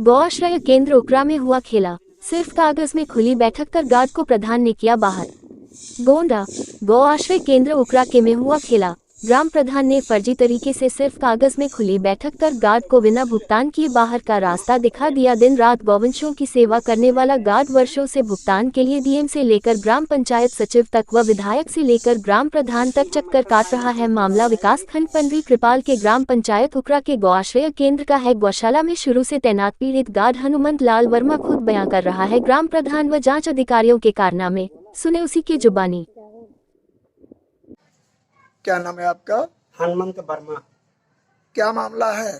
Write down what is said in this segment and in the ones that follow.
गौ आश्रय केंद्र उकरा में हुआ खेला, सिर्फ कागज में खुली बैठक कर गार्ड को प्रधान ने किया बाहर। गोंडा गौ आश्रय केंद्र उकरा के में हुआ खेला, ग्राम प्रधान ने फर्जी तरीके से सिर्फ कागज में खुली बैठक कर गार्ड को बिना भुगतान किए बाहर का रास्ता दिखा दिया। दिन रात गौवंशों की सेवा करने वाला गार्ड वर्षों से भुगतान के लिए डीएम से लेकर ग्राम पंचायत सचिव तक व विधायक से लेकर ग्राम प्रधान तक चक्कर काट रहा है। मामला विकास खंड पंडरी कृपाल के ग्राम पंचायत उकरा के गौ आश्रय केंद्र का है। गौशाला में शुरू से तैनात पीड़ित गार्ड हनुमंत लाल वर्मा खुद बयां कर रहा है ग्राम प्रधान व जांच अधिकारियों के कारनामे, सुने उसी की जुबानी। क्या नाम है आपका? हनुमंत वर्मा। क्या मामला है?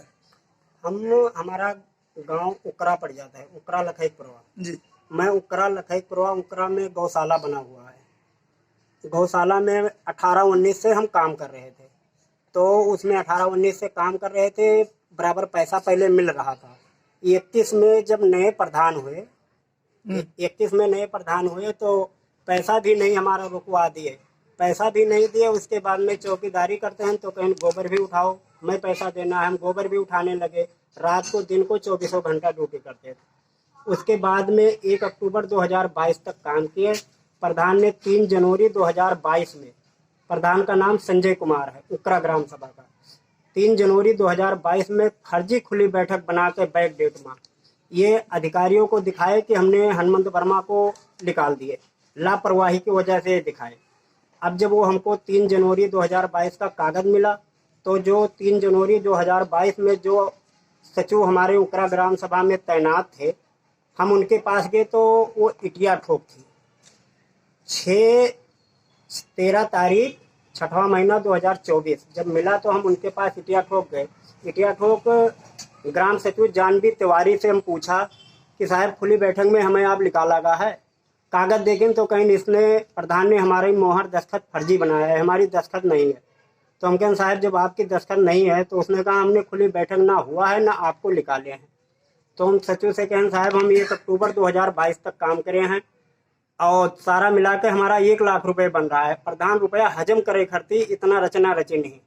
हमारा गांव उकरा पड़ जाता है, उकरा लखईपुरवा जी। मैं उकरा लखईपुरवा उकरा में गौशाला बना हुआ है। गौशाला में 18-19 से हम काम कर रहे थे, तो उसमें 18-19 से काम कर रहे थे, बराबर पैसा पहले मिल रहा था। 31 में जब नए प्रधान हुए 31 में नए प्रधान हुए तो पैसा भी नहीं हमारा रुकवा दिए, पैसा भी नहीं दिए। उसके बाद में चौकीदारी करते हैं तो कहीं गोबर भी उठाओ, मैं पैसा देना है, हम गोबर भी उठाने लगे। रात को दिन को 24 घंटा ड्यूटी करते थे। उसके बाद में 1 अक्टूबर 2022 तक काम किए। प्रधान ने 3 जनवरी 2022 में, प्रधान का नाम संजय कुमार है, उकरा ग्राम सभा का, 3 जनवरी 2022 में फर्जी खुली बैठक बना के बैक डेट में ये अधिकारियों को दिखाए कि हमने हनुमंत वर्मा को निकाल दिए, लापरवाही की वजह से दिखाए। अब जब वो हमको 3 जनवरी 2022 का कागज मिला, तो जो 3 जनवरी 2022 में जो सचिव हमारे उकरा ग्राम सभा में तैनात थे, हम उनके पास गए तो वो इटिया ठोक थी। 13 तारीख 6वां महीना 2024 जब मिला तो हम उनके पास इटिया ठोक गए। इटिया ठोक ग्राम सचिव जानवी तिवारी से हम पूछा कि साहब खुली बैठक में हमें आप निकाला गया है, कागज देखें तो कहीं इसने प्रधान ने हमारी मोहर दस्तखत फर्जी बनाया है, हमारी दस्तखत नहीं है। तो हम कहें साहब जब आपकी दस्तखत नहीं है, तो उसने कहा हमने खुली बैठक ना हुआ है ना आपको निकाले हैं। तो हम सचिव से कहें साहब हम 1 अक्टूबर 2022 तक काम करे हैं और सारा मिला के हमारा 1 लाख रुपए बन रहा है, प्रधान रुपया हजम करे खर्ची, इतना रचना रची नहीं।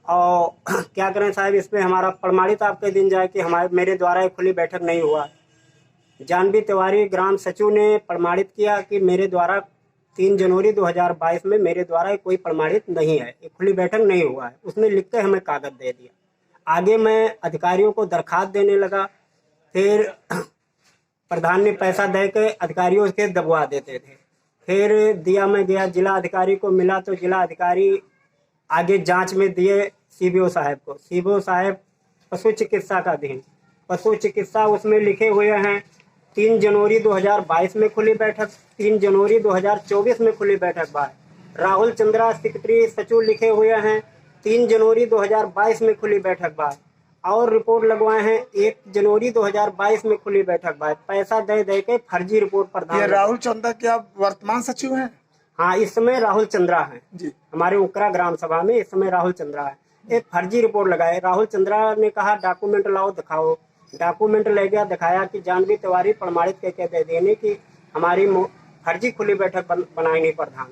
और क्या करें साहब, इस पर हमारा प्रमाणित आपके दिन जाए कि मेरे द्वारा एक खुली बैठक नहीं हुआ। जानवी तिवारी ग्राम सचिव ने प्रमाणित किया कि मेरे द्वारा 3 जनवरी 2022 में मेरे द्वारा कोई प्रमाणित नहीं है, एक खुली बैठक नहीं हुआ है। उसने लिख के हमें कागज दे दिया। आगे मैं अधिकारियों को दरखास्त देने लगा, फिर प्रधान ने पैसा दे के अधिकारियों के दबवा देते थे। फिर दिया, मैं गया जिला अधिकारी को मिला तो जिला अधिकारी आगे जांच में दिए सीबीओ साहब को। सीबीओ साहब पशु चिकित्सा का दिन, पशु चिकित्सा उसमें लिखे हुए हैं 3 जनवरी 2022 में खुली बैठक, 3 जनवरी 2024 में खुली बैठक बाद। राहुल चंद्रा सेक्रेटरी सचिव लिखे हुए हैं 3 जनवरी 2022 में खुली बैठक बाद, और रिपोर्ट लगवाए हैं 1 जनवरी 2022 में खुली बैठक बाद। पैसा दे दे के फर्जी रिपोर्ट प्रधान। ये राहुल चंद्रा क्या वर्तमान सचिव हैं? हाँ, इस समय राहुल चंद्रा है जी, हमारे उकरा ग्राम सभा में इस समय राहुल चंद्रा है। एक फर्जी रिपोर्ट लगाए। राहुल चंद्रा ने कहा डॉक्यूमेंट लाओ दिखाओ, डॉक्यूमेंट ले गया, दिखाया कि जानवी तिवारी प्रमाणित करके दे देने की हमारी फर्जी खुली बैठक बनाई नहीं प्रधान।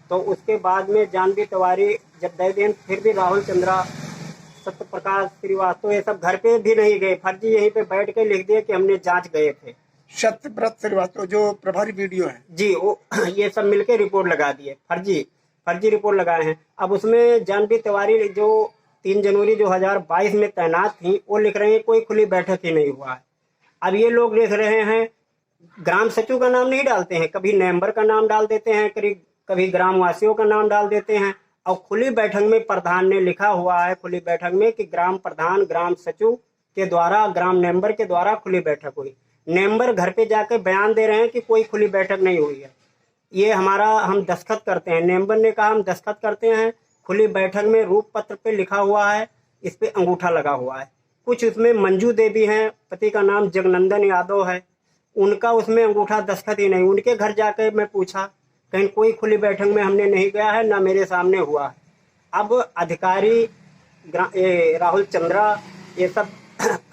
तो उसके बाद में जानवी तिवारी जब दे दें, फिर भी राहुल चंद्रा, सत्य प्रकाश श्रीवास्तव ये सब घर पे भी नहीं गए, फर्जी यहीं पे बैठ के लिख दिए कि हमने जांच गए थे। सत्यव्रत श्रीवास्तव जो प्रभारी वीडियो है जी, वो ये सब मिलके रिपोर्ट लगा दिए, फर्जी रिपोर्ट लगाए हैं। अब उसमें जानवी तिवारी जो 3 जनवरी 2022 में तैनात थी, वो लिख रहे हैं कोई खुली बैठक ही नहीं हुआ है। अब ये लोग लिख रहे हैं, ग्राम सचिव का नाम नहीं डालते हैं, कभी मेंबर का नाम डाल देते हैं, कभी ग्रामवासियों का नाम डाल देते हैं। और खुली बैठक में प्रधान ने लिखा हुआ है खुली बैठक में कि ग्राम प्रधान ग्राम सचिव के द्वारा ग्राम मेंबर के द्वारा खुली बैठक हुई। मेंबर घर पे जाके बयान दे रहे हैं कि कोई खुली बैठक नहीं हुई है। ये हम दस्तखत करते हैं, मेंबर ने कहा हम दस्तखत करते हैं, खुली बैठक में रूप पत्र पे लिखा हुआ है, इस पे अंगूठा लगा हुआ है। कुछ उसमें मंजू देवी हैं, पति का नाम जगनंदन यादव है, उनका उसमें अंगूठा दस्तखत ही नहीं। उनके घर जाके मैं पूछा, कहीं कोई खुली बैठक में हमने नहीं गया है, ना मेरे सामने हुआ है। अब अधिकारी राहुल चंद्रा ये सब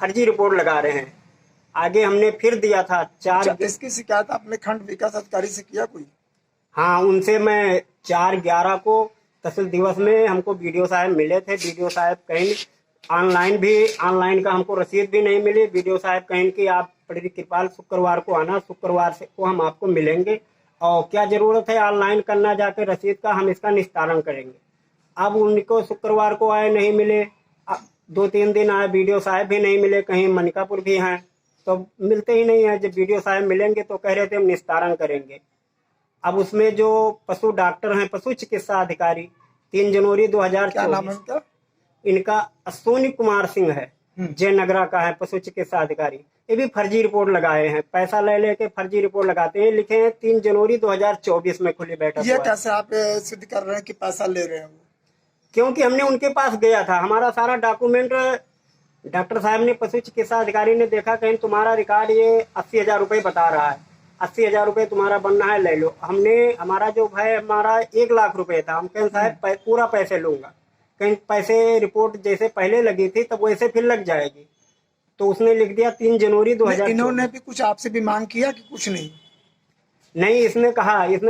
फर्जी रिपोर्ट लगा रहे हैं। आगे हमने फिर दिया था 4। इसकी शिकायत आपने खंड विकास अधिकारी से किया कोई? हाँ, उनसे मैं 4/11 को तहसील दिवस में हमको बीडीओ साहब मिले थे। बीडीओ साहब कहीं ऑनलाइन का हमको रसीद भी नहीं मिली। वीडियो साहब कहें कि आप बड़ी कृपाल शुक्रवार को आना, शुक्रवार से को हम आपको मिलेंगे और क्या जरूरत है ऑनलाइन करना जाके रसीद का, हम इसका निस्तारण करेंगे। अब उनको शुक्रवार को आए नहीं मिले, अब 2-3 दिन आए, वीडियो साहब भी नहीं मिले, कहीं मनिकापुर भी हैं तो मिलते ही नहीं है। जब वीडियो साहब मिलेंगे तो कह रहे थे हम निस्तारण करेंगे। अब उसमें जो पशु डॉक्टर हैं, पशु चिकित्सा अधिकारी, 3 जनवरी क्या नाम है 2024, इनका? इनका अश्विनी कुमार सिंह है, जयनगरा का है पशु चिकित्सा अधिकारी। ये भी फर्जी रिपोर्ट लगाए हैं, पैसा ले लेके फर्जी रिपोर्ट लगाते हैं। लिखे हैं 3 जनवरी 2024 में खुली बैठक ये हुआ है। कैसे आप सिद्ध कर रहे हैं कि पैसा ले रहे हैं वो? क्योंकि हमने उनके पास गया था, हमारा सारा डॉक्यूमेंट डॉक्टर साहब ने, पशु चिकित्सा अधिकारी ने देखा, कहीं तुम्हारा रिकॉर्ड ये 80,000 रुपये बता रहा है, 80,000 रुपये तुम्हारा बनना है, ले लो। हमारा जो है हमारा 1 लाख रुपए था। हम कहें साहब पूरा पैसे लूंगा, कहीं पैसे रिपोर्ट जैसे पहले लगी थी तब वैसे फिर लग जाएगी। तो उसने लिख दिया 3 जनवरी 2024। इन्होंने भी कुछ आपसे भी मांग किया कि कुछ नहीं? नहीं, इसने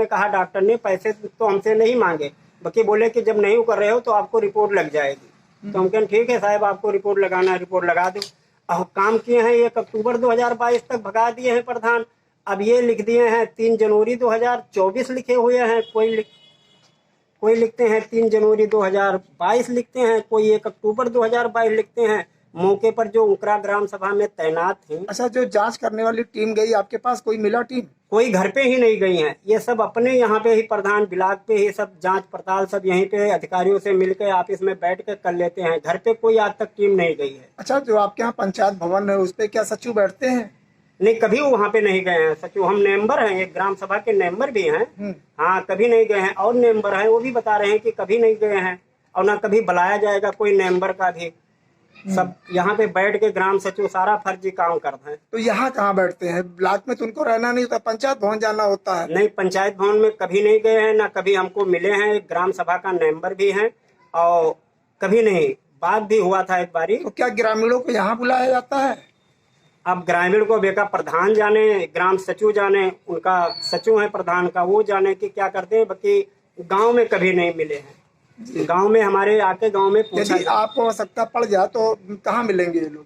कहा डॉक्टर ने पैसे तो हमसे नहीं मांगे, बाकी बोले कि जब नहीं कर रहे हो तो आपको रिपोर्ट लग जाएगी। तो हम कहें ठीक है साहब, आपको रिपोर्ट लगाना है रिपोर्ट लगा दो। अब काम किए हैं 1 अक्टूबर 2022 तक भगा दिए हैं प्रधान। अब ये लिख दिए हैं 3 जनवरी 2024 लिखे हुए हैं। कोई लिखते हैं 3 जनवरी 2022 लिखते हैं, कोई 1 अक्टूबर 2022 लिखते हैं। मौके पर जो उकरा ग्राम सभा में तैनात थे, अच्छा, जो जांच करने वाली टीम गई आपके पास, कोई मिला टीम? कोई घर पे ही नहीं गई हैं। ये सब अपने यहाँ पे ही प्रधान ब्लॉक पे ही सब जांच पड़ताल सब यहीं पे अधिकारियों से मिलकर ऑफिस में बैठ के कर लेते हैं। घर पे कोई आज तक टीम नहीं गई है। अच्छा, जो आपके यहाँ पंचायत भवन है उस पे क्या सचिव बैठते हैं? नहीं, कभी वहाँ पे नहीं गए हैं सचिव। हम मेंबर हैं, एक ग्राम सभा के मेंबर भी हैं। हाँ, कभी नहीं गए हैं। और मेंबर हैं वो भी बता रहे हैं कि कभी नहीं गए हैं और ना कभी बुलाया जाएगा कोई मेंबर का भी। सब यहाँ पे बैठ के ग्राम सचिव सारा फर्जी काम करते हैं। तो यहाँ कहाँ बैठते हैं? ब्लॉक में तो उनको रहना नहीं होता, पंचायत भवन जाना होता है। नहीं, पंचायत भवन में कभी नहीं गए हैं, ना कभी हमको मिले हैं। एक ग्राम सभा का मेंबर भी हैं और कभी नहीं, बात भी हुआ था एक बारी। तो क्या ग्रामीणों को यहाँ बुलाया जाता है? अब ग्रामीण को बेका प्रधान जाने, ग्राम सचिव जाने, उनका सचिव है प्रधान का, वो जाने कि क्या करते हैं। बाकी गांव में कभी नहीं मिले हैं। गांव में हमारे आके गांव में पूछा, यदि आपको आवश्यकता पड़ जाए तो कहाँ मिलेंगे ये लोग?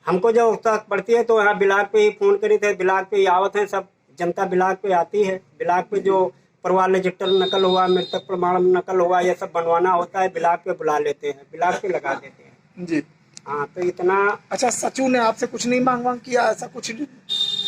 हमको जब आवश्यकता पड़ती है तो यहाँ ब्लॉक पे ही फोन करी थे, ब्लॉक पे ही आवत है सब जनता, ब्लॉक पे आती है। ब्लॉक पे जो परिवार रजिस्टर नकल हुआ, मृतक प्रमाण नकल हुआ, ये सब बनवाना होता है, ब्लॉक पे बुला लेते हैं, ब्लॉक पे लगा देते हैं जी। हाँ, तो इतना। अच्छा, सचिव ने आपसे कुछ नहीं मांग किया ऐसा कुछ?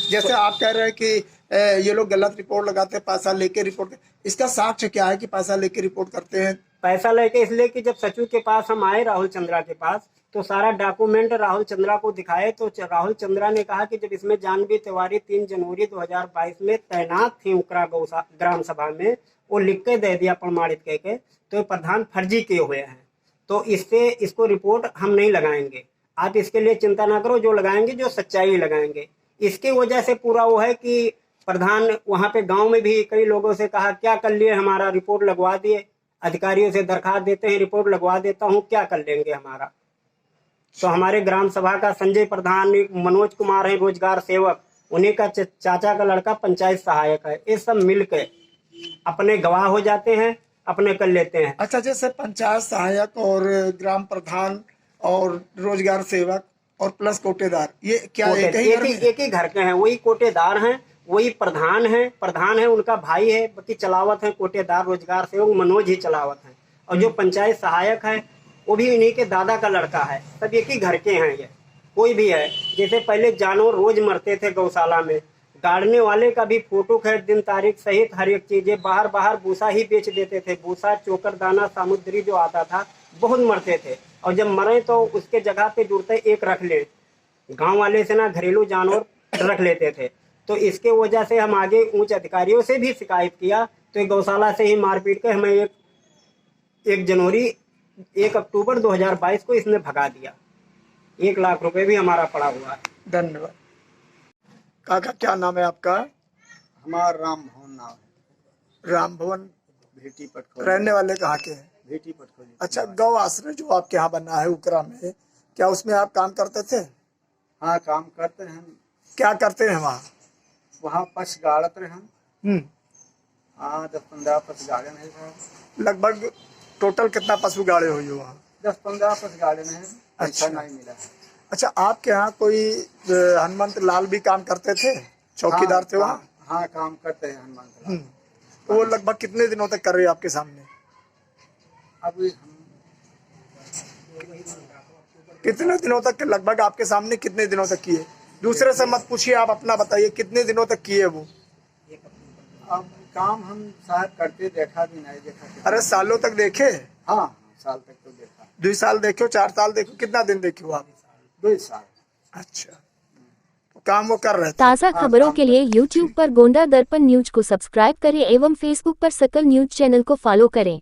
जैसे आप कह रहे हैं कि ये लोग गलत रिपोर्ट लगाते हैं, पैसा लेके रिपोर्ट, इसका साक्ष्य क्या है कि पैसा लेके रिपोर्ट करते हैं? पैसा लेके इसलिए कि जब सचिव के पास हम आए, राहुल चंद्रा के पास, तो सारा डॉक्यूमेंट राहुल चंद्रा को दिखाए तो राहुल चंद्रा ने कहा कि जब इसमें जानवी तिवारी 3 जनवरी 2022 में तैनात थी उकरा ग्राम सभा में, वो लिख के दे दिया प्रमाणित करके, तो प्रधान फर्जी किए हुए हैं, तो इसको रिपोर्ट हम नहीं लगाएंगे। आप इसके लिए चिंता ना करो, जो लगाएंगे जो सच्चाई लगाएंगे। इसकी वजह से पूरा वो है कि प्रधान वहां पे गांव में भी कई लोगों से कहा क्या कर लिए, हमारा रिपोर्ट लगवा दिए, अधिकारियों से दरखास्त देते हैं रिपोर्ट लगवा देता हूँ, क्या कर लेंगे हमारा। तो हमारे ग्राम सभा का संजय प्रधान, मनोज कुमार है रोजगार सेवक, उन्हीं का चाचा का लड़का पंचायत सहायक है, ये सब मिलकर अपने गवाह हो जाते हैं, अपने कर लेते हैं। अच्छा, जैसे पंचायत सहायक और ग्राम प्रधान और रोजगार सेवक और प्लस कोटेदार, ये क्या एक ही घर के हैं? वही कोटेदार हैं, वही प्रधान है उनका भाई है, बाकी चलावत है कोटेदार रोजगार सेवक मनोज ही चलावत है, और जो पंचायत सहायक है वो भी इन्हीं के दादा का लड़का है। सब एक ही घर के हैं। ये कोई भी है, जैसे पहले जानवर रोज मरते थे गौशाला में, गाड़ने वाले का भी फोटो खैर दिन तारीख सहित हर एक चीज, बाहर भूसा ही बेच देते थे, भूसा चोकर दाना सामुद्री जो आता था, बहुत मरते थे। और जब मरे तो उसके जगह पे जुड़ते एक रख ले, गांव वाले से ना घरेलू जानवर रख लेते थे। तो इसके वजह से हम आगे उच्च अधिकारियों से भी शिकायत किया, तो एक गौशाला से ही मारपीट के हमें 1 अक्टूबर 2022 को इसने भगा दिया। 1 लाख रुपए भी हमारा पड़ा हुआ है। धन्यवाद। काका, क्या नाम है आपका? हमारा राम भवन नाम है। राम भवन भेटी पटखोली। रहने वाले कहाँ के हैं? भेटी पटखोली। अच्छा, गौ आश्रय जो आपके यहाँ बना है उकरा में, क्या उसमें आप काम करते थे? हाँ, काम करते हैं। क्या करते हैं वहाँ? वहाँ पशु गाड़ते हैं। हम्म। हाँ, 10-15 पशु गाड़े हैं। लगभग टोटल कितना पशु गाड़े हुई हो वहाँ? 10-15 पशु गाड़े हैं। अच्छा अच्छा। नहीं मिला। अच्छा, आपके यहाँ कोई हनुमंत लाल भी काम करते थे, चौकीदार थे वहाँ? हाँ काम करते हैं हनुमान लाल। हम्म। तो वो लगभग कितने दिनों तक कर रहे हैं आपके सामने? अभी हम कितने दिनों तक, लगभग आपके सामने कितने दिनों तक किए? दूसरे से मत पूछिए, आप अपना बताइए कितने दिनों तक किए वो? अब काम हम साहब करते देखा भी नहीं देखा। अरे सालों तक देखे? हाँ साल तक तो देखा। 2 साल देखो, 4 साल देखो, कितना दिन देखे हो आप? 2 साल। अच्छा, तो काम वो कर रहे थे। ताज़ा खबरों के लिए YouTube पर गोंडा दर्पण न्यूज को सब्सक्राइब करें एवं Facebook पर सकल न्यूज चैनल को फॉलो करें।